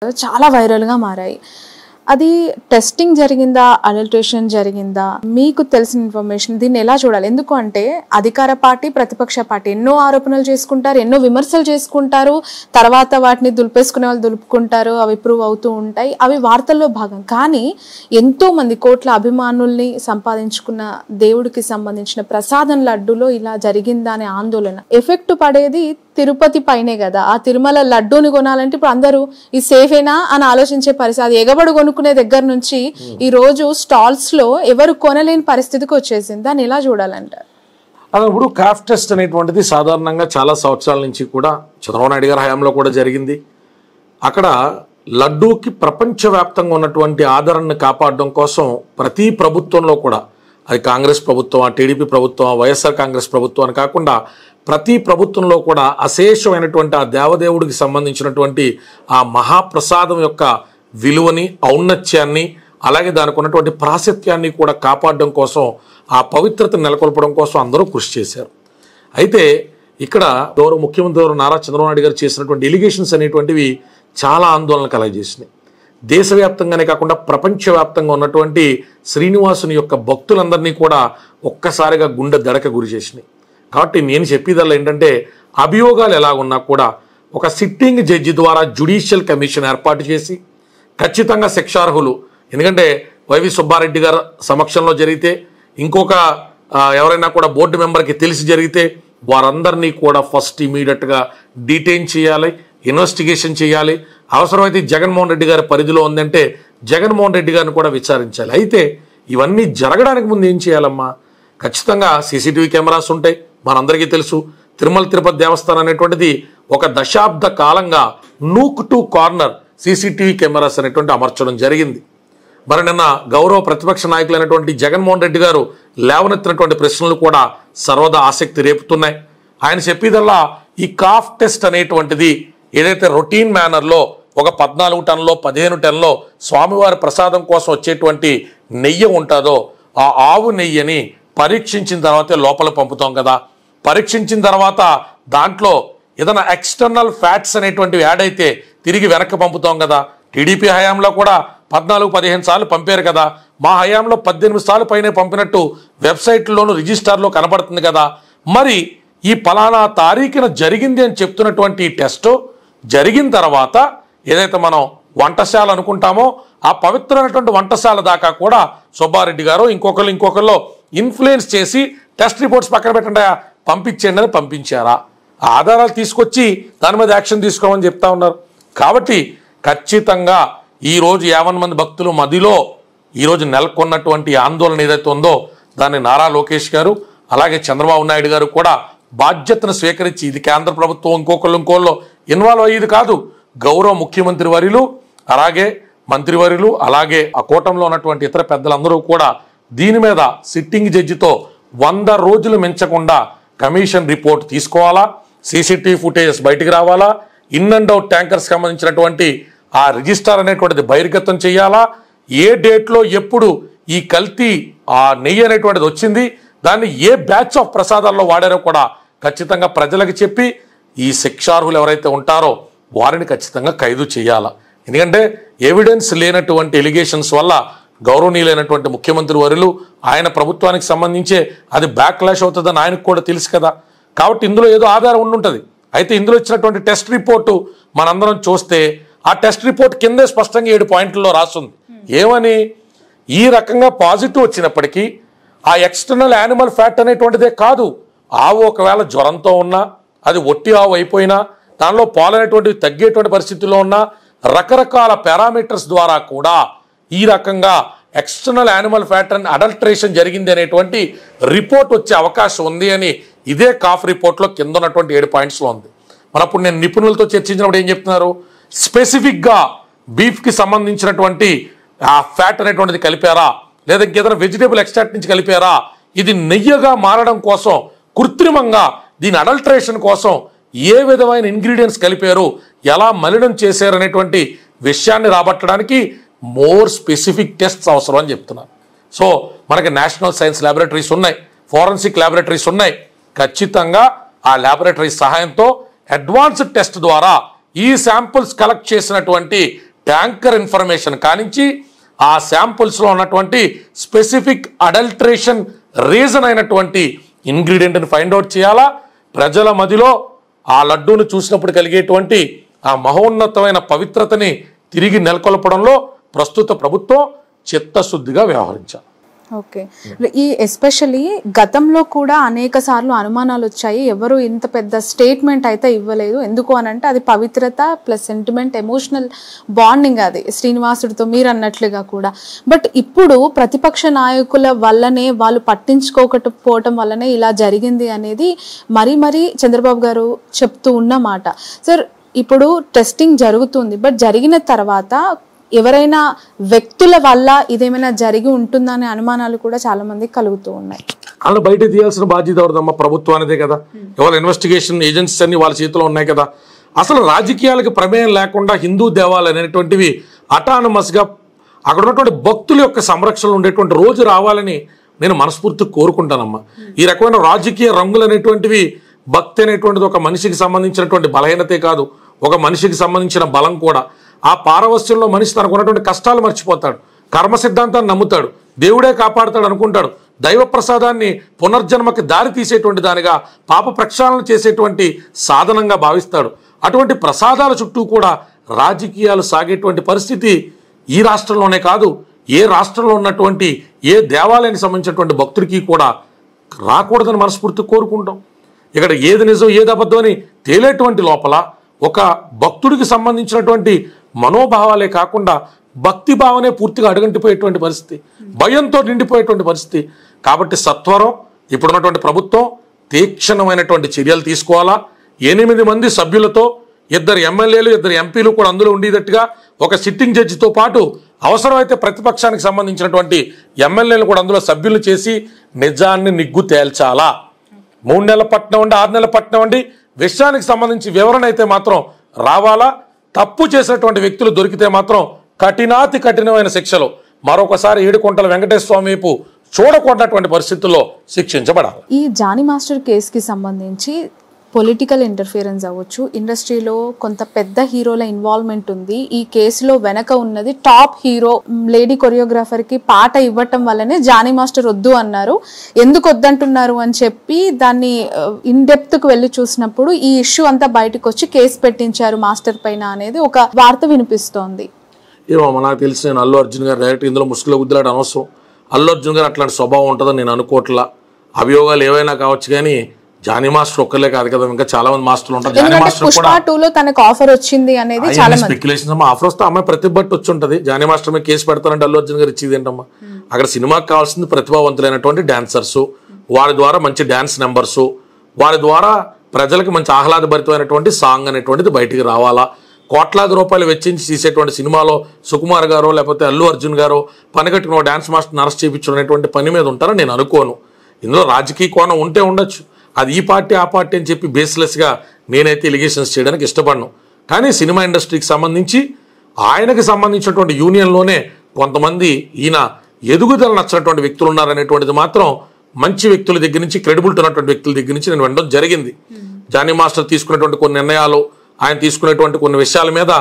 చాలా వైరల్‌గా మారాయి. అది టెస్టింగ్ జరిగిందా? అడల్ట్రేషన్ జరిగిందా? మీకు తెలిసిన ఇన్ఫర్మేషన్ దీన్ని ఎలా చూడాలి? ఎందుకు అంటే అధికార పార్టీ, ప్రతిపక్ష పార్టీ ఎన్నో ఆరోపణలు చేసుకుంటారు, ఎన్నో విమర్శలు చేసుకుంటారు. తర్వాత వాటిని దులిపేసుకునే వాళ్ళు దులుపుకుంటారు. అవి ప్రూవ్ అవుతూ ఉంటాయి. అవి వార్తల్లో భాగం. కానీ ఎంతో మంది కోట్ల అభిమానుల్ని సంపాదించుకున్న దేవుడికి సంబంధించిన ప్రసాదం లడ్డూలో ఇలా జరిగిందా అనే ఆందోళన. ఎఫెక్ట్ పడేది తిరుపతి పైనే కదా. ఆ తిరుమల లడ్డూని కొనాలంటే ఇప్పుడు అందరూ ఈ సేఫేనా అని ఆలోచించే పరిస్థితి. అది ఎగబడి కొనుక్కునే దగ్గర నుంచి ఈ రోజు స్టాల్స్ లో ఎవరు కొనలేని పరిస్థితికి వచ్చేసింది. దాన్ని ఎలా చూడాలంటారు? ఇప్పుడు కాఫ్ టెస్ట్ అనేటువంటిది సాధారణంగా చాలా సంవత్సరాల నుంచి కూడా చంద్రబాబు నాయుడు గారి హయాంలో కూడా జరిగింది. అక్కడ లడ్డూకి ప్రపంచవ్యాప్తంగా ఉన్నటువంటి ఆదరణను కాపాడడం కోసం ప్రతి ప్రభుత్వంలో కూడా, అది కాంగ్రెస్ ప్రభుత్వం, టీడీపీ ప్రభుత్వం, వైఎస్ఆర్ కాంగ్రెస్ ప్రభుత్వం అని కాకుండా ప్రతి ప్రభుత్వంలో కూడా అశేషమైనటువంటి ఆ దేవదేవుడికి సంబంధించినటువంటి ఆ మహాప్రసాదం యొక్క విలువని, ఔన్నత్యాన్ని, అలాగే దానికి ఉన్నటువంటి ప్రాశస్త్యాన్ని కూడా కాపాడడం కోసం, ఆ పవిత్రతను నెలకొల్పడం కోసం అందరూ కృషి చేశారు. అయితే ఇక్కడ గౌరవ ముఖ్యమంత్రి నారా చంద్రబాబు నాయుడు గారు చేసినటువంటి ఎలిగేషన్స్ అనేటువంటివి చాలా ఆందోళన కలగజేసినాయి. దేశవ్యాప్తంగానే కాకుండా ప్రపంచవ్యాప్తంగా ఉన్నటువంటి శ్రీనివాసుని యొక్క భక్తులందరినీ కూడా ఒక్కసారిగా గుండె దడక గురి చేసినాయి. కాబట్టి నేను చెప్పేదల్లా ఏంటంటే, అభియోగాలు ఎలాగున్నా కూడా ఒక సిట్టింగ్ జడ్జి ద్వారా జ్యుడిషియల్ కమిషన్ ఏర్పాటు చేసి ఖచ్చితంగా శిక్షార్హులు, ఎందుకంటే వైవి సుబ్బారెడ్డి గారు సమక్షంలో జరిగితే, ఇంకొక ఎవరైనా కూడా బోర్డు మెంబర్కి తెలిసి జరిగితే వారందరినీ కూడా ఫస్ట్ ఇమీడియట్గా డీటైన్ చేయాలి, ఇన్వెస్టిగేషన్ చేయాలి. అవసరమైతే జగన్మోహన్ రెడ్డి గారి పరిధిలో ఉందంటే జగన్మోహన్ రెడ్డి గారిని కూడా విచారించాలి. అయితే ఇవన్నీ జరగడానికి ముందు ఏం చేయాలమ్మా? ఖచ్చితంగా సీసీటీవీ కెమెరాస్ ఉంటాయి. మనందరికీ తెలుసు, తిరుమల తిరుపతి దేవస్థానం అనేటువంటిది ఒక దశాబ్ద కాలంగా nook to corner CCTV cameras అనేటువంటి అమర్చడం జరిగింది. మరి నిన్న గౌరవ ప్రతిపక్ష నాయకులైనటువంటి జగన్మోహన్ రెడ్డి గారు లేవనెత్తినటువంటి ప్రశ్నలు కూడా సర్వదా ఆసక్తి రేపుతున్నాయి. ఆయన చెప్పేదల్లా ఈ కాఫ్ టెస్ట్ అనేటువంటిది ఏదైతే రొటీన్ మేనర్లో ఒక 14 టన్నులో 15 టన్నులో స్వామివారి ప్రసాదం కోసం వచ్చేటువంటి నెయ్యి ఉంటుందో, ఆ ఆవు నెయ్యిని పరీక్షించిన తర్వాతే లోపల పంపుతాం కదా. పరీక్షించిన తర్వాత దాంట్లో ఏదైనా ఎక్స్టర్నల్ ఫ్యాట్స్ అనేటువంటివి యాడ్ అయితే తిరిగి వెనక్కి పంపుతాం కదా. టీడీపీ హయాంలో కూడా 14-15 సార్లు పంపారు కదా. మా హయాంలో 18 సార్లు పైనే పంపినట్టు వెబ్సైట్లోను రిజిస్టార్లో కనబడుతుంది కదా. మరి ఈ ఫలానా తారీఖున జరిగింది అని చెప్తున్నటువంటి ఈ టెస్టు జరిగిన తర్వాత ఏదైతే మనం వంటశాల అనుకుంటామో ఆ పవిత్రమైనటువంటి వంటశాల దాకా కూడా సుబ్బారెడ్డి గారు ఇంకొకరిలో ఇన్ఫ్లుయెన్స్ చేసి టెస్ట్ రిపోర్ట్స్ పక్కన పెట్టండి, పంపించండి అని పంపించారా? ఆధారాలు తీసుకొచ్చి దాని మీద యాక్షన్ తీసుకోమని చెప్తా ఉన్నారు. కాబట్టి ఖచ్చితంగా ఈరోజు 50 మంది భక్తులు మదిలో ఈరోజు నెలకొన్నటువంటి ఆందోళన ఏదైతే ఉందో దాన్ని నారా లోకేష్ గారు అలాగే చంద్రబాబు నాయుడు గారు కూడా బాధ్యతను స్వీకరించి, ఇది కేంద్ర ప్రభుత్వం ఇంకోళ్ళు ఇన్వాల్వ్ అయ్యేది కాదు. గౌరవ ముఖ్యమంత్రి వర్యులు, అలాగే మంత్రివర్యులు, అలాగే ఆ కూటమిలో ఉన్నటువంటి ఇతర పెద్దలందరూ కూడా దీని మీద సిట్టింగ్ జడ్జితో 100 రోజులు మించకుండా కమిషన్ రిపోర్ట్ తీసుకోవాలా, సీసీటీవీ ఫుటేజెస్ బయటికి రావాలా, ఇన్ అండ్ అవుట్ ట్యాంకర్స్ సంబంధించినటువంటి ఆ రిజిస్టర్ అనేటువంటిది బహిర్గతం చేయాలా, ఏ డేట్లో ఎప్పుడు ఈ కల్తీ ఆ నెయ్యి అనేటువంటిది వచ్చింది, దాన్ని ఏ బ్యాచ్ ఆఫ్ ప్రసాదాల్లో వాడారో కూడా ఖచ్చితంగా ప్రజలకు చెప్పి ఈ శిక్షార్హులు ఎవరైతే ఉంటారో వారిని ఖచ్చితంగా ఖైదు చేయాలా. ఎందుకంటే ఎవిడెన్స్ లేనటువంటి ఎలిగేషన్స్ వల్ల గౌరవనీయులైనటువంటి ముఖ్యమంత్రి వర్యులు ఆయన ప్రభుత్వానికి సంబంధించే అది బ్యాక్లాష్ అవుతుందని ఆయనకు కూడా తెలుసు కదా. కాబట్టి ఇందులో ఏదో ఆధారం ఉండుంటుంది. అయితే ఇందులో ఇచ్చినటువంటి టెస్ట్ రిపోర్టు మనందరం చూస్తే ఆ టెస్ట్ రిపోర్ట్ కిందే స్పష్టంగా 7 పాయింట్లలో రాస్తుంది. ఏమని? ఈ రకంగా పాజిటివ్ వచ్చినప్పటికీ ఆ ఎక్స్టర్నల్ యానిమల్ ఫ్యాట్ అనేటువంటిదే కాదు, ఆవు ఒకవేళ జ్వరంతో ఉన్నా, అది ఒట్టి ఆవు అయిపోయినా, దానిలో పాలు అనేటువంటివి తగ్గేటువంటి పరిస్థితుల్లో ఉన్నా, రకరకాల పారామీటర్స్ ద్వారా కూడా ఈ రకంగా external animal fat and adulteration జరిగింది అనేటువంటి రిపోర్ట్ వచ్చే అవకాశం ఉంది అని ఇదే కాఫ్ రిపోర్ట్లో కింద ఉన్నటువంటి 7 పాయింట్స్లో ఉంది. మనప్పుడు నేను నిపుణులతో చర్చించినప్పుడు ఏం చెప్తున్నారు? స్పెసిఫిక్గా బీఫ్కి సంబంధించినటువంటి ఆ ఫ్యాట్ అనేటువంటిది కలిపారా, లేదా ఇంకేదైనా వెజిటేబుల్ ఎక్స్ట్రాక్ట్ నుంచి కలిపారా, ఇది నెయ్యగా మారడం కోసం కృత్రిమంగా దీని అడల్ట్రేషన్ కోసం ఏ విధమైన ఇంగ్రీడియంట్స్ కలిపారు, ఎలా మలినం చేశారు అనేటువంటి విషయాన్ని రాబట్టడానికి మోర్ స్పెసిఫిక్ టెస్ట్స్ అవసరం అని చెప్తున్నారు. సో మనకి నేషనల్ సైన్స్ ల్యాబొరేటరీస్ ఉన్నాయి, ఫోరెన్సిక్ ల్యాబొరేటరీస్ ఉన్నాయి. ఖచ్చితంగా ఆ ల్యాబొరేటరీ సహాయంతో అడ్వాన్స్డ్ టెస్ట్ ద్వారా ఈ శాంపుల్స్ కలెక్ట్ చేసినటువంటి ట్యాంకర్ ఇన్ఫర్మేషన్ కానించి ఆ శాంపుల్స్లో ఉన్నటువంటి స్పెసిఫిక్ అడల్ట్రేషన్ రీజన్ అయినటువంటి ఇంగ్రీడియంట్ని ఫైండ్ అవుట్ చేయాలా. ప్రజల మదిలో ఆ లడ్డూను చూసినప్పుడు కలిగేటువంటి ఆ మహోన్నతమైన పవిత్రతని తిరిగి నెలకొల్పడంలో ప్రస్తుత ప్రభుత్వం చిత్తశుద్ధిగా వ్యవహరించాలి. ఓకే, ఈ ఎస్పెషల్లీ గతంలో కూడా అనేక సార్లు అనుమానాలు వచ్చాయి. ఎవరు ఇంత పెద్ద స్టేట్మెంట్ అయితే ఇవ్వలేదు. ఎందుకు అని అంటే అది పవిత్రత ప్లస్ సెంటిమెంట్, ఎమోషనల్ బాండింగ్ అది శ్రీనివాసుడితో మీరు అన్నట్లుగా కూడా. బట్ ఇప్పుడు ప్రతిపక్ష నాయకుల వల్లనే, వాళ్ళు పట్టించుకోకపోవటం వల్లనే ఇలా జరిగింది అనేది మరీ చంద్రబాబు గారు చెప్తూ ఉన్నమాట. సార్, ఇప్పుడు టెస్టింగ్ జరుగుతుంది, బట్ జరిగిన తర్వాత ఎవరైనా వ్యక్తుల వల్ల ఇదేమైనా జరిగి ఉంటుందనే అనుమానాలు కూడా చాలా మందికి కలుగుతూ ఉన్నాయి. అలా బయట తీయాల్సిన బాధ్యత ఎవరిదమ్మా? ప్రభుత్వానిదే కదా. ఎవరు ఇన్వెస్టిగేషన్ ఏజెన్సీస్ అన్ని వాళ్ళ చేతిలో ఉన్నాయి కదా. అసలు రాజకీయాలకు ప్రమేయం లేకుండా హిందూ దేవాలయాలు అనేటువంటివి అటానమస్గా అక్కడ ఉన్నటువంటి భక్తుల యొక్క సంరక్షణలో ఉండేటువంటి రోజు రావాలని నేను మనస్ఫూర్తిగా కోరుకుంటానమ్మా. ఈ రకమైన రాజకీయ రంగులు అనేటువంటివి, భక్తి అనేటువంటిది ఒక మనిషికి సంబంధించినటువంటి బలహీనతే కాదు, ఒక మనిషికి సంబంధించిన బలం కూడా. ఆ పారవస్యంలో మనిషి తనకు ఉన్నటువంటి కష్టాలు మర్చిపోతాడు, కర్మ సిద్ధాంతాన్ని నమ్ముతాడు, దేవుడే కాపాడుతాడు అనుకుంటాడు, దైవ ప్రసాదాన్ని పునర్జన్మకి దారి తీసేటువంటి దానిగా, పాప ప్రక్షాళన చేసేటువంటి సాధనంగా భావిస్తాడు. అటువంటి ప్రసాదాల చుట్టూ కూడా రాజకీయాలు సాగేటువంటి పరిస్థితి ఈ రాష్ట్రంలోనే కాదు, ఏ రాష్ట్రంలో ఉన్నటువంటి ఏ దేవాలయానికి సంబంధించినటువంటి భక్తుడికి కూడా రాకూడదని మనస్ఫూర్తిగా కోరుకుంటాం. ఇక్కడ ఏది నిజం ఏది అబద్ధం అని తేలేటువంటి లోపల ఒక భక్తుడికి సంబంధించినటువంటి మనోభావాలే కాకుండా భక్తి భావనే పూర్తిగా అడుగంటిపోయేటువంటి పరిస్థితి, భయంతో నిండిపోయేటువంటి పరిస్థితి. కాబట్టి సత్వరం ఇప్పుడున్నటువంటి ప్రభుత్వం తీక్షణమైనటువంటి చర్యలు తీసుకోవాలా. 8 మంది సభ్యులతో 2 ఎమ్మెల్యేలు 2 ఎంపీలు కూడా అందులో ఉండేటట్టుగా ఒక సిట్టింగ్ జడ్జితో పాటు అవసరమైతే ప్రతిపక్షానికి సంబంధించినటువంటి ఎమ్మెల్యేలు కూడా అందులో సభ్యులు చేసి నిజాన్ని నిగ్గు తేల్చాలా. 3 నెలల పట్నం ఉండి 6 నెలల పట్నం ఉండి విషయానికి సంబంధించి వివరణ అయితే మాత్రం రావాలా. తప్పు చేసినటువంటి వ్యక్తులు దొరికితే మాత్రం కఠినాతి కఠినమైన శిక్షలు మరొకసారి ఏడుకొండల వెంకటేశ్వర స్వామి వైపు చూడకూడనటువంటి పరిస్థితుల్లో శిక్షించబడాలి. ఈ జానీ మాస్టర్ కేసుకి సంబంధించి పొలిటికల్ ఇంటర్ఫియరెన్స్ అవ్వచ్చు, ఇండస్ట్రీలో కొంత పెద్ద హీరోల ఇన్వాల్వ్మెంట్ ఉంది. ఈ కేసులో వెనక ఉన్నది టాప్ హీరో లేడీ కొరియోగ్రాఫర్కి పాట ఇవ్వటం వల్లనే జానీ మాస్టర్ వద్దు అన్నారు. ఎందుకు వద్దంటున్నారు అని చెప్పి దాన్ని ఇన్ డెప్త్కి వెళ్ళి చూసినప్పుడు ఈ ఇష్యూ అంతా బయటకు వచ్చి కేసు పెట్టించారు మాస్టర్ పైన అనేది ఒక వార్త వినిపిస్తోంది. ఏమో నాకు తెలిసి నేను అల్లు అర్జున్ గారు డైరెక్ట్ ఇందులో ముసుగులో గుద్దులాట అనవసరం. అల్లు అర్జున్ గారు అట్లాంటి స్వభావం ఉంటుందని నేను అనుకోవట్లా. అభియోగాలు ఏవైనా కావచ్చు కానీ జానీ మాస్టర్ ఒక్కలే కాదు కదా, ఇంకా చాలా మంది మాస్టర్లు ఉంటారు. జానీ మాస్టర్ కూడా తనకు ఆఫర్ వచ్చింది అనేది చాలా స్పెక్యులేషన్ అమ్మా. ఆఫర్ వస్తే అమ్మాయి ప్రతిభట్టు వచ్చి ఉంటుంది. జానీ మాస్టర్ మీద కేసు పెడతానంటే అల్లు అర్జున్ గారు ఇచ్చేది ఏంటమ్మా? అక్కడ సినిమాకి కావాల్సింది ప్రతిభావంతులైనటువంటి డాన్సర్సు, వారి ద్వారా మంచి డాన్స్ నెంబర్సు, వారి ద్వారా ప్రజలకు మంచి ఆహ్లాదభరితమైనటువంటి సాంగ్ అనేటువంటిది బయటికి రావాలా. కోట్లాది రూపాయలు వెచ్చించి తీసేటువంటి సినిమాలో సుకుమార్ గారో లేకపోతే అల్లు అర్జున్ గారో పనిగట్టుకున్న డాన్స్ మాస్టర్ని అరెస్ట్ చేయించడం అనేటువంటి పని మీద ఉంటారని నేను అనుకోను. ఇందులో రాజకీయ కోణం ఉంటే ఉండొచ్చు, అది ఈ పార్టీ ఆ పార్టీ అని చెప్పి బేస్లెస్గా నేనైతే ఎలిగేషన్స్ చేయడానికి ఇష్టపడను. కానీ సినిమా ఇండస్ట్రీకి సంబంధించి ఆయనకు సంబంధించినటువంటి యూనియన్లోనే కొంతమంది ఈయన ఎదుగుదల నచ్చినటువంటి వ్యక్తులు ఉన్నారనేటువంటిది మాత్రం మంచి వ్యక్తుల దగ్గర నుంచి, క్రెడిబిలిటీ ఉన్నటువంటి వ్యక్తుల దగ్గర నుంచి నేను వినడం జరిగింది. జానీ మాస్టర్ తీసుకునేటువంటి కొన్ని నిర్ణయాలు, ఆయన తీసుకునేటువంటి కొన్ని విషయాల మీద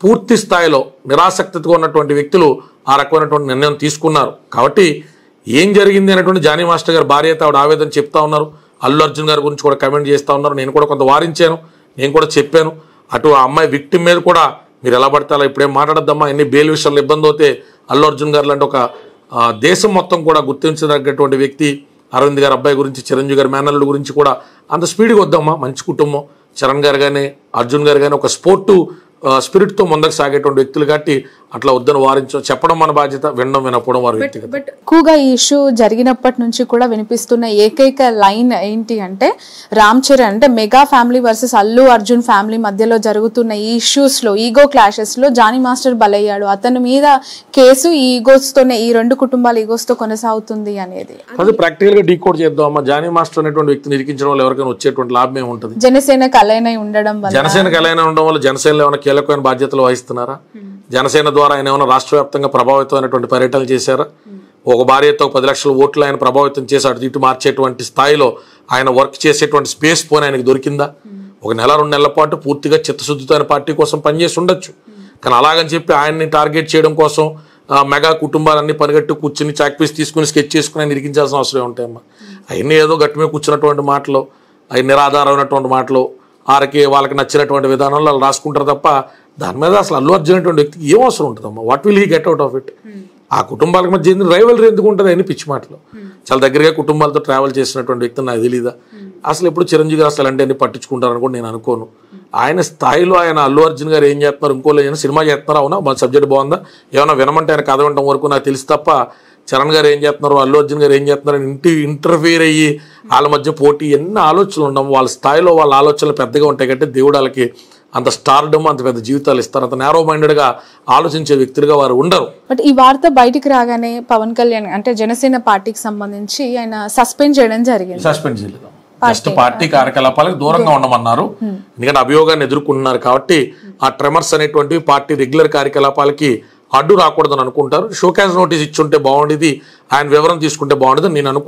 పూర్తి స్థాయిలో నిరాసక్తిగా ఉన్నటువంటి వ్యక్తులు ఆ రకమైనటువంటి నిర్ణయం తీసుకున్నారు. కాబట్టి ఏం జరిగింది అనేటువంటి జానీ మాస్టర్ గారు భార్య అయితే ఆవిడ ఆవేదన చెప్తా ఉన్నారు. అల్లు అర్జున్ గారి గురించి కూడా కమెంట్ చేస్తూ ఉన్నారు. నేను కూడా కొంత వారించాను, నేను కూడా చెప్పాను. అటు ఆ అమ్మాయి విక్టిమ్ మీద కూడా మీరు ఎలా పడితే అలా ఇప్పుడేం మాట్లాడద్దమ్మా, ఎన్ని బెయిల్ విషయంలో ఇబ్బంది అవుతే అల్లు అర్జున్ గారు లాంటి ఒక దేశం మొత్తం కూడా గుర్తించదగ్గటువంటి వ్యక్తి అరవింద్ గారి అబ్బాయి గురించి, చిరంజీవి గారి మేనల్లుడి గురించి కూడా అంత స్పీడ్గా వద్దమ్మా. మంచి కుటుంబం, చరణ్ గారు కానీ అర్జున్ గారు కానీ ఒక స్పోర్టు స్పిరిట్తో ముందుకు సాగేటువంటి వ్యక్తులు కాబట్టి అట్లా వద్దని వారించడం, చెప్పడం మన బాధ్యత, వినడం వినకపోవడం వారి వ్యక్తిగత. బట్ ఎక్కువగా ఈ ఇష్యూ జరిగినప్పటి నుంచి కూడా వినిపిస్తున్న ఏకైక లైన్ ఏంటి అంటే రామ్ చరణ్ అంటే mega family versus Allu Arjun family మధ్యలో జరుగుతున్న ఈ ఇష్యూస్లో, ఈగో క్లాషెస్లో జానీ మాస్టర్ బలయ్యాడు, అతని మీద కేసు ఈ ఈగోస్తోనే, ఈ రెండు కుటుంబాల ఈగోస్తో కొనసాగుతుంది అనేది అది ప్రాక్టికల్గా డీకోడ్ చేద్దాం అమ్మా. జానీ మాస్టర్ అనేటువంటి వ్యక్తిని ఇరికించడం వల్ల ఎవరికైనా వచ్చేటువంటి లాభం ఏముంటుంది? జనసేనకు అలైన్ అయి ఉండడం వల్ల, జనసేనకు అలైన్ ఉండడం వల్ల జనసేనలో ఏమైనా కీలకమైన బాధ్యతలు వహిస్తున్నారా? జనసేన ద్వారా ఆయన ఏమైనా రాష్ట్ర వ్యాప్తంగా ప్రభావితమైనటువంటి పర్యటనలు చేశారా? ఒక భార్యతో 10 లక్షల ఓట్లు ఆయన ప్రభావితం చేసి అటు ఇటు మార్చేటువంటి స్థాయిలో ఆయన వర్క్ చేసేటువంటి స్పేస్ పోనీ ఆయనకు దొరికిందా? 1 నెల 2 నెలల పాటు పూర్తిగా చిత్తశుద్ధితో ఆయన పార్టీ కోసం పనిచేసి ఉండొచ్చు. కానీ అలాగని చెప్పి ఆయన్ని టార్గెట్ చేయడం కోసం మెగా కుటుంబాలన్నీ పనిగట్టు కూర్చుని చాక్పీస్ తీసుకుని స్కెచ్ చేసుకుని ఆయన ఇరికించాల్సిన అవసరం ఉంటాయమ్మా. అవన్నీ ఏదో గట్టి మీద కూర్చున్నటువంటి మాటలు, అవి నిరాధారమైనటువంటి మాటలు, వాళ్ళకి నచ్చినటువంటి విధానంలో వాళ్ళు రాసుకుంటారు తప్ప దాని మీద అసలు అల్లు అర్జున్ అనేటువంటి వ్యక్తికి ఏం అవసరం ఉంటుందమ్మా? What will he get out of it? ఆ కుటుంబాలకు మధ్య రైవల్రీ ఎందుకు ఉంటుంది? అని పిచ్చి మాటలు. చాలా దగ్గరగా కుటుంబాలతో ట్రావెల్ చేసినటువంటి వ్యక్తి నాకు తెలీదా? అసలు ఎప్పుడు చిరంజీవి గారు అసలు అంటే అన్ని పట్టించుకుంటారని కూడా నేను అనుకోను. ఆయన స్థాయిలో ఆయన అల్లు అర్జున్ గారు ఏం చేస్తున్నారు, ఇంకోళ్ళు ఏమైనా సినిమా చేస్తున్నారు, అవునా మన సబ్జెక్ట్ బాగుందా, ఏమైనా వినమంటే ఆయన కథ వినడం వరకు నాకు తెలుసు తప్ప చరణ్ గారు ఏం చేస్తున్నారు, అల్లు అర్జున్ గారు ఏం చేస్తున్నారు ఇంటర్ఫియర్ అయ్యి వాళ్ళ మధ్య పోటీ ఎన్ని ఆలోచనలు ఉండవు. వాళ్ళ స్థాయిలో వాళ్ళ ఆలోచనలు పెద్దగా ఉంటాయి కాబట్టి దేవుడు వాళ్ళకి అంత స్టార్డమ్, అంత పెద్ద జీవితాలు ఇస్తారు. అంత నేరో మైండెడ్గా ఆలోచించే వ్యక్తులుగా వారు ఉండరు. బట్ ఈ వార్త బయటికి రాగానే పవన్ కళ్యాణ్ అంటే జనసేన పార్టీకి సంబంధించి ఆయన సస్పెండ్ చేయడం జరిగింది. సస్పెండ్ చేయలేదు, జస్ట్ పార్టీ కార్యకలాపాలకు దూరంగా ఉండమన్నారు. ఎందుకంటే అభియోగాన్ని ఎదుర్కొంటున్నారు కాబట్టి ఆ ట్రెమర్స్ అనేటువంటి పార్టీ రెగ్యులర్ కార్యకలాపాలకి అడ్డు రాకూడదని అనుకుంటారు. షోకాజ్ నోటీస్ ఇచ్చుంటే బాగుండేది, ఆయన వివరం తీసుకుంటే బాగుండేది నేను అనుకుంటున్నాను.